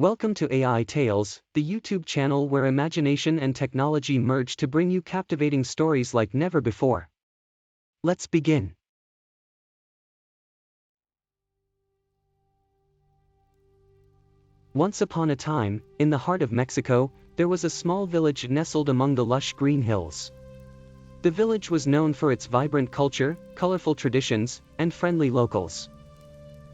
Welcome to AI Tales, the YouTube channel where imagination and technology merge to bring you captivating stories like never before. Let's begin. Once upon a time, in the heart of Mexico, there was a small village nestled among the lush green hills. The village was known for its vibrant culture, colorful traditions, and friendly locals.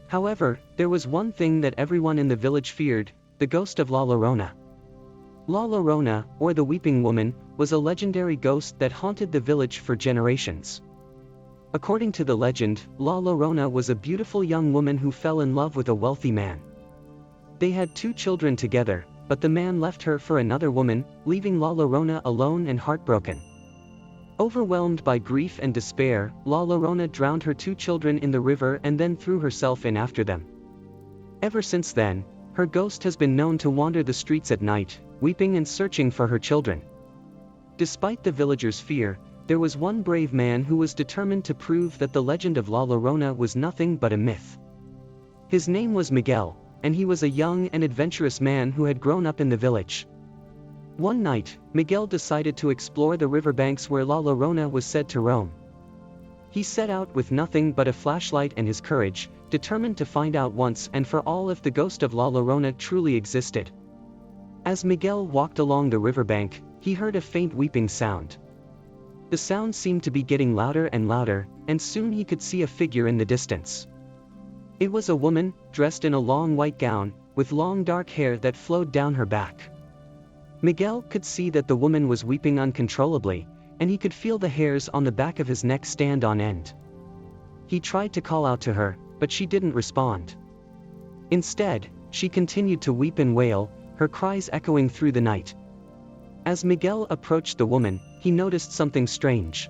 However, there was one thing that everyone in the village feared: the ghost of La Llorona. La Llorona, or the Weeping Woman, was a legendary ghost that haunted the village for generations. According to the legend, La Llorona was a beautiful young woman who fell in love with a wealthy man. They had 2 children together, but the man left her for another woman, leaving La Llorona alone and heartbroken. Overwhelmed by grief and despair, La Llorona drowned her 2 children in the river and then threw herself in after them. Ever since then, her ghost has been known to wander the streets at night, weeping and searching for her children. Despite the villagers' fear, there was one brave man who was determined to prove that the legend of La Llorona was nothing but a myth. His name was Miguel, and he was a young and adventurous man who had grown up in the village. One night, Miguel decided to explore the riverbanks where La Llorona was said to roam. He set out with nothing but a flashlight and his courage, determined to find out once and for all if the ghost of La Llorona truly existed. As Miguel walked along the riverbank, he heard a faint weeping sound. The sound seemed to be getting louder and louder, and soon he could see a figure in the distance. It was a woman, dressed in a long white gown, with long dark hair that flowed down her back. Miguel could see that the woman was weeping uncontrollably, and he could feel the hairs on the back of his neck stand on end. He tried to call out to her, but she didn't respond. Instead, she continued to weep and wail, her cries echoing through the night. As Miguel approached the woman, he noticed something strange.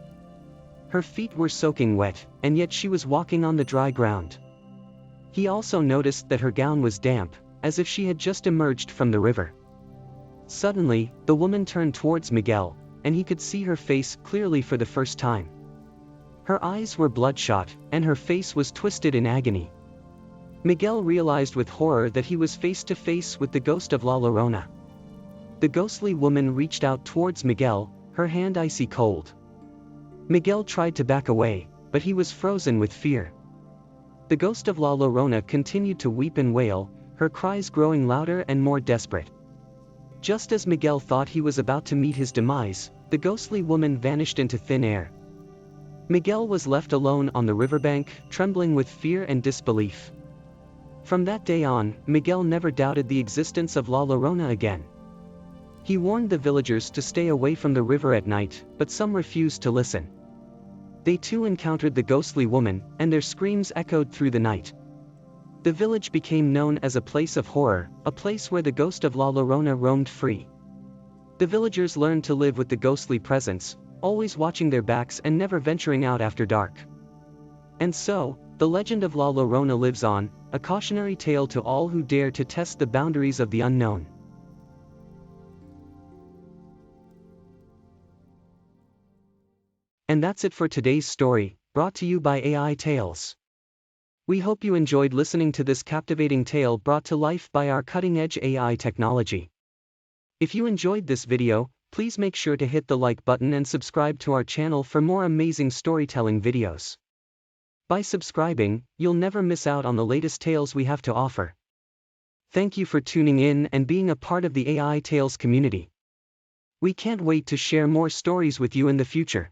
Her feet were soaking wet, and yet she was walking on the dry ground. He also noticed that her gown was damp, as if she had just emerged from the river. Suddenly, the woman turned towards Miguel, and he could see her face clearly for the first time. Her eyes were bloodshot, and her face was twisted in agony. Miguel realized with horror that he was face to face with the ghost of La Llorona. The ghostly woman reached out towards Miguel, her hand icy cold. Miguel tried to back away, but he was frozen with fear. The ghost of La Llorona continued to weep and wail, her cries growing louder and more desperate. Just as Miguel thought he was about to meet his demise, the ghostly woman vanished into thin air. Miguel was left alone on the riverbank, trembling with fear and disbelief. From that day on, Miguel never doubted the existence of La Llorona again. He warned the villagers to stay away from the river at night, but some refused to listen. They too encountered the ghostly woman, and their screams echoed through the night. The village became known as a place of horror, a place where the ghost of La Llorona roamed free. The villagers learned to live with the ghostly presence, always watching their backs and never venturing out after dark. And so, the legend of La Llorona lives on, a cautionary tale to all who dare to test the boundaries of the unknown. And that's it for today's story, brought to you by AI Tales. We hope you enjoyed listening to this captivating tale brought to life by our cutting-edge AI technology. If you enjoyed this video, please make sure to hit the like button and subscribe to our channel for more amazing storytelling videos. By subscribing, you'll never miss out on the latest tales we have to offer. Thank you for tuning in and being a part of the AI Tales community. We can't wait to share more stories with you in the future.